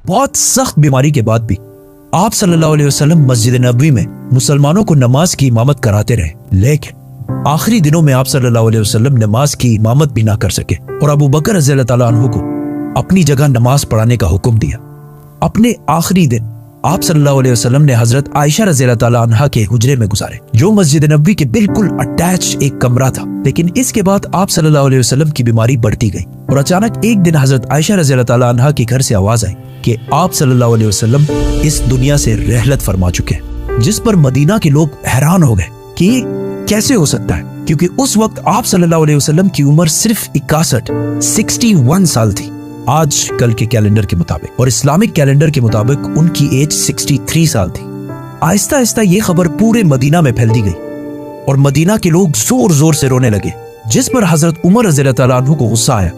बहुत सख्त बीमारी के बाद भी आप सल्लल्लाहु अलैहि वसल्लम मस्जिद नबवी में मुसलमानों को नमाज की इमामत कराते रहे, लेकिन आखिरी दिनों में आप सल्लल्लाहु अलैहि वसल्लम नमाज की इमामत भी ना कर सके और अबू बकर रज़ियल्लाहु ताला अन्हु को अपनी जगह नमाज पढ़ाने का हुक्म दिया। अपने आखिरी दिन आप सल्लल्लाहु अलैहि वसल्लम ने हजरत आयशा रज़ियल्लाहु ताला अन्हा के हुजरे में गुजारे, जो मस्जिद नबवी के बिल्कुल अटैच एक कमरा था। लेकिन इसके बाद आप सल्लल्लाहु अलैहि वसल्लम की बीमारी बढ़ती गई और अचानक एक दिन हजरत आयशा रज़ियल्लाहु ताला अन्हा के घर से आवाज आई कि आप सल्लल्लाहु अलैहि वसल्लम इस दुनिया से रहलत फरमा चुके हैं, जिस पर मदीना के लोग हैरान हो गए कि ये कैसे हो सकता है, क्योंकि उस वक्त आप सल्लल्लाहु अलैहि वसल्लम की उम्र सिर्फ 61 साल थी आज कल के कैलेंडर के मुताबिक, और इस्लामिक कैलेंडर के मुताबिक उनकी एज 63 साल थी। आहिस्ता आहिस्ता ये खबर पूरे मदीना में फैलती गई और मदीना के लोग जोर जोर से रोने लगे, जिस पर हजरत उमर रज़ियल्लाहु ताला अन्हु को गुस्सा आया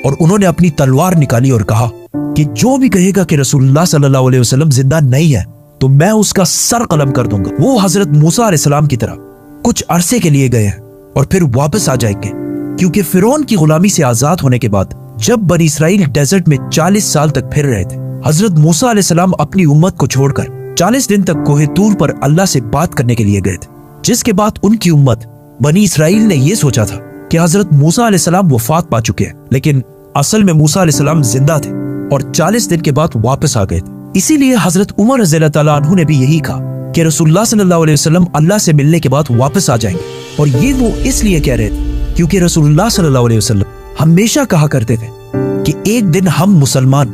और उन्होंने अपनी तलवार निकाली और कहा कि जो भी कहेगा कि रसूलुल्लाह सल्लल्लाहु अलैहि वसल्लम जिंदा नहीं है तो मैं उसका सर कलम कर दूंगा। वो हजरत मूसा अलैहिस्सलाम की तरह कुछ अरसे के लिए गए हैं और फिर वापस आ जाएंगे, क्योंकि फिरौन की गुलामी से आजाद होने के बाद जब बनी इसराइल डेजर्ट में 40 साल तक फिर रहे थे, हजरत मूसा अलैहिस्सलाम अपनी उम्मत को छोड़कर 40 दिन तक कोहे तूर पर अल्लाह से बात करने के लिए गए थे, जिसके बाद उनकी उम्मत बनी इसराइल ने यह सोचा था कि हजरत मूसा अलैहिस्सलाम वफात पा चुके हैं, लेकिन असल में मूसा अलैहिस्सलाम जिंदा थे और 40 दिन के बाद वापस आ गए थे। इसीलिए हजरत उमर रज़ियल्लाहु ताला अन्हु ने भी यही कहा कि रसूलुल्लाह सल्लल्लाहु अलैहि वसल्लम अल्लाह से मिलने के बाद वापस आ जाएंगे, और ये वो इसलिए कह रहे थे क्योंकि रसूलुल्लाह सल्लल्लाहु अलैहि वसल्लम हमेशा कहा करते थे कि एक दिन हम मुसलमान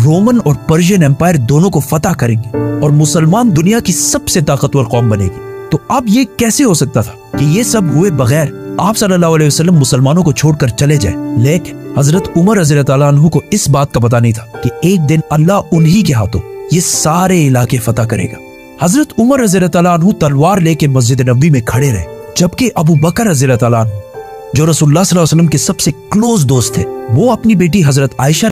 रोमन और पर्शियन एम्पायर दोनों को फतह करेंगे और मुसलमान दुनिया की सबसे ताकतवर कौम बनेगी। तो अब ये कैसे हो सकता था कि ये सब हुए बगैर आप सल्लल्लाहु अलैहि वसल्लम मुसलमानों को छोड़कर चले जाए। लेकिन हजरत उमर रज़ियल्लाहु ताला अन्हु को इस बात का पता नहीं था कि एक दिन अल्लाह उन्हीं के हाथों ये सारे इलाके फतह करेगा। हजरत उमर रज़ियल्लाहु ताला अन्हु तलवार लेके मस्जिद नबवी में खड़े रहे, जबकि अबू बकर रज़ियल्लाहु ताला अन्हु जो रसूलुल्लाह सल्लल्लाहु अलैहि वसल्लम के सबसे क्लोज दोस्त थे, वो अपनी बेटी हजरत आयशा